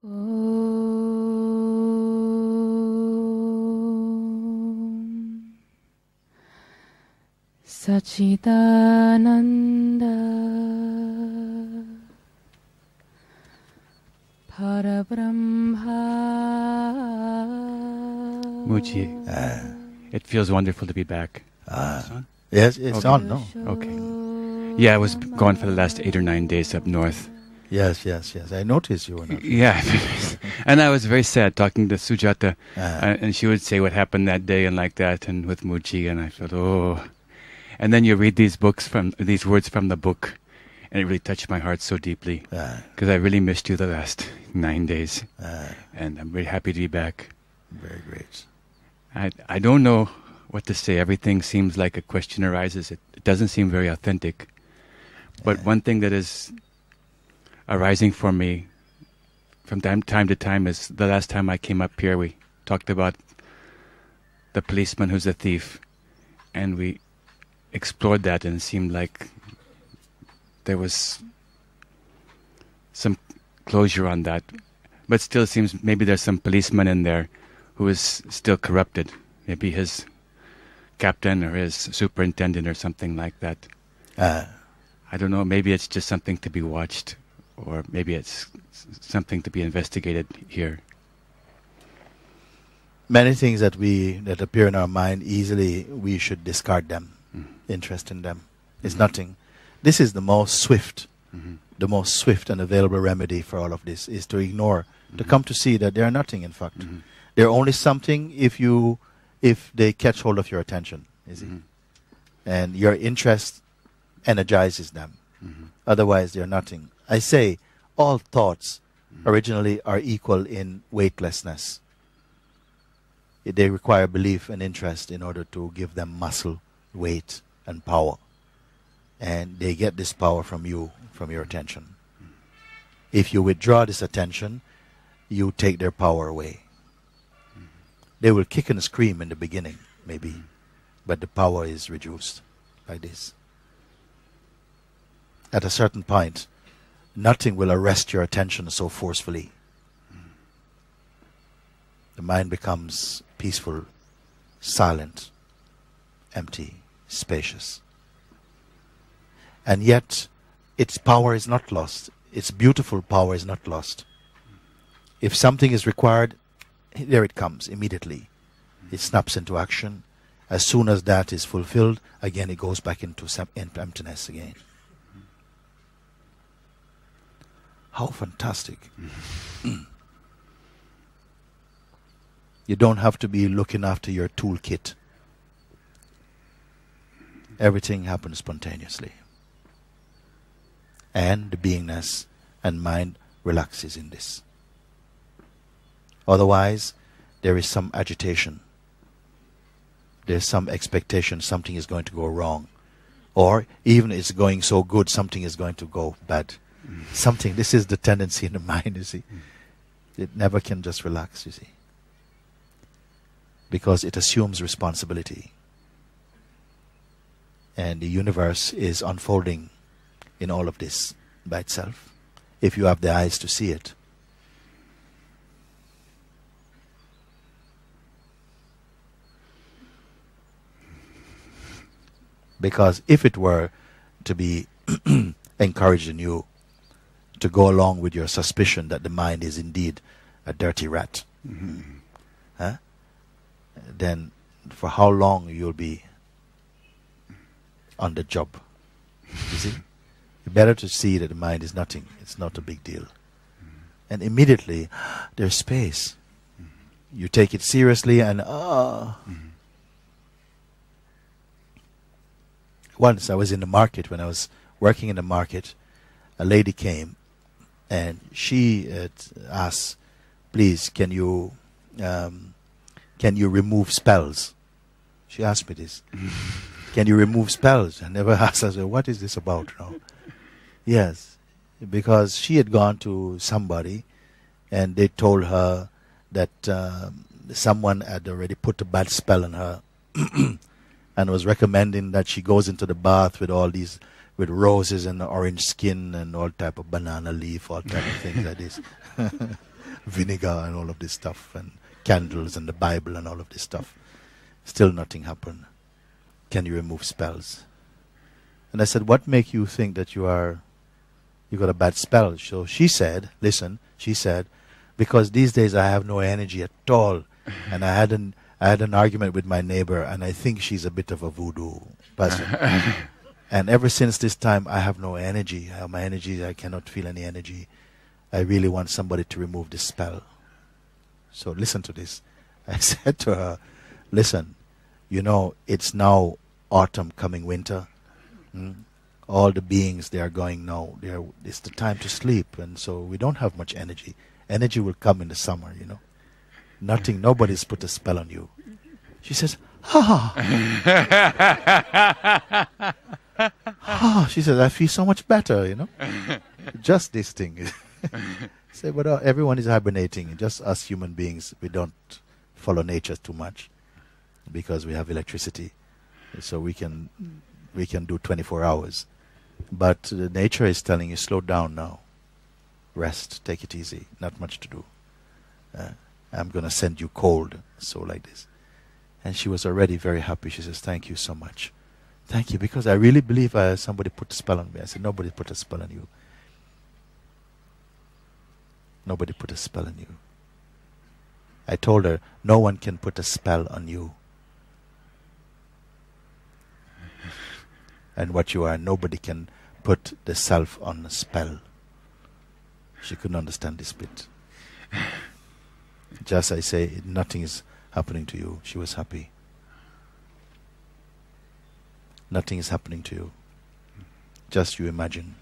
Om Sachidananda Parabrahma. Mooji, it feels wonderful to be back. Yes, it's Okay. on, no? Okay. Yeah, I was gone for the last 8 or 9 days up north. Yes. I noticed you were not. Yeah, and I was very sad talking to Sujata, and she would say what happened that day and like that, and with Mooji, and I thought, oh. And then you read these words from the book, and it really touched my heart so deeply, because I really missed you the last 9 days, and I'm very happy to be back. Very great. I don't know what to say. Everything seems like a question arises. It doesn't seem very authentic. But one thing that is arising for me from time to time is the last time I came up here, we talked about the policeman who's a thief, and we explored that, and it seemed like there was some closure on that. But still, it seems maybe there's some policeman in there who is still corrupted. Maybe his captain or his superintendent or something like that. I don't know, maybe it's just something to be watched, or maybe it's something to be investigated here. Many things that appear in our mind easily, we should discard them, interest in them. It's nothing. This is the most swift, the most swift and available remedy for all of this, is to ignore, to come to see that they are nothing, in fact. They're only something if they catch hold of your attention, you see. And your interest energizes them. Otherwise, they're nothing. I say, all thoughts originally are equal in weightlessness. They require belief and interest in order to give them muscle, weight, and power. And they get this power from you, from your attention. If you withdraw this attention, you take their power away. They will kick and scream in the beginning, maybe, but the power is reduced like this. At a certain point, nothing will arrest your attention so forcefully. The mind becomes peaceful, silent, empty, spacious. And yet, its power is not lost. Its beautiful power is not lost. If something is required, there it comes immediately. It snaps into action. As soon as that is fulfilled, again it goes back into emptiness again. How fantastic. You don't have to be looking after your toolkit. Everything happens spontaneously. And the beingness and mind relaxes in this. Otherwise, there is some agitation. There's some expectation something is going to go wrong. Or even it's going so good, something is going to go bad. Something, this is the tendency in the mind, you see. It never can just relax, you see. Because it assumes responsibility. And the universe is unfolding in all of this by itself, if you have the eyes to see it. Because if it were to be encouraged in you to go along with your suspicion that the mind is indeed a dirty rat, then for how long you'll be on the job? You see? It's better to see that the mind is nothing. It's not a big deal. And immediately, there's space. You take it seriously and Once I was in the market, when I was working in the market, a lady came and she asked, please, can you remove spells? She asked me this. Can you remove spells? I never asked her, what is this about? No. Yes, because she had gone to somebody and they told her that someone had already put a bad spell on her and was recommending that she goes into the bath with all these, with roses and orange skin and all type of banana leaf, all type of things like this. vinegar and all of this stuff, and candles and the Bible and all of this stuff. Still nothing happened. Can you remove spells? And I said, what make you think that you got a bad spell? So she said, listen, she said, because these days I have no energy at all. And I had an argument with my neighbor, and I think she's a bit of a voodoo person. And ever since this time, I have no energy. My energy, I cannot feel any energy. I really want somebody to remove this spell. So listen to this. I said to her, listen, you know, it's now autumn coming winter. All the beings, they are going now. It's the time to sleep, and so we don't have much energy. Energy will come in the summer, you know. Nobody's put a spell on you. She says, she says, I feel so much better, you know. Just this thing. Say, but everyone is hibernating. Just us human beings, we don't follow nature too much because we have electricity, so we can do 24 hours. But nature is telling you, slow down now. Rest, take it easy. Not much to do. I'm going to send you cold, so like this. And she was already very happy. She says, thank you so much. Thank you, because I really believe somebody put a spell on me. I said, nobody put a spell on you. Nobody put a spell on you. I told her, no one can put a spell on you. And what you are, nobody can put the self on a spell. She couldn't understand this bit. Just I say, nothing is happening to you. She was happy. Nothing is happening to you. Just you imagine.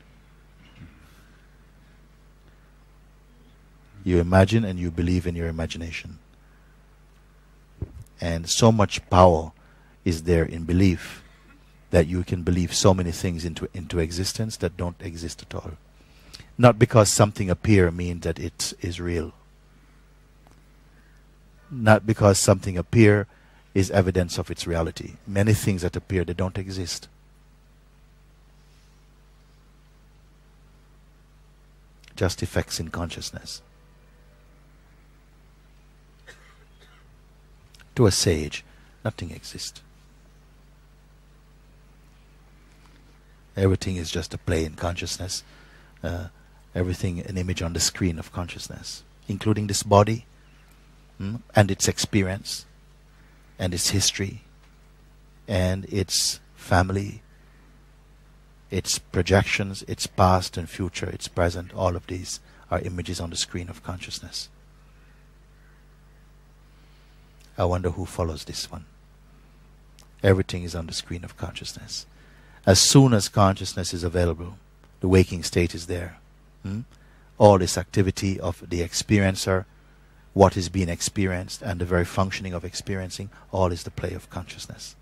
You imagine and you believe in your imagination. And so much power is there in belief that you can believe so many things into existence that don't exist at all. Not because something appears means that it is real. Not because something appears is evidence of its reality. Many things that appear, they don't exist. Just effects in consciousness. To a sage, nothing exists. Everything is just a play in consciousness. Everything an image on the screen of consciousness, including this body and its experience and its history and its family, its projections, its past and future, its present. All of these are images on the screen of consciousness. I wonder who follows this one. Everything is on the screen of consciousness. As soon as consciousness is available, the waking state is there. All this activity of the experiencer, what is being experienced, and the very functioning of experiencing, all is the play of consciousness.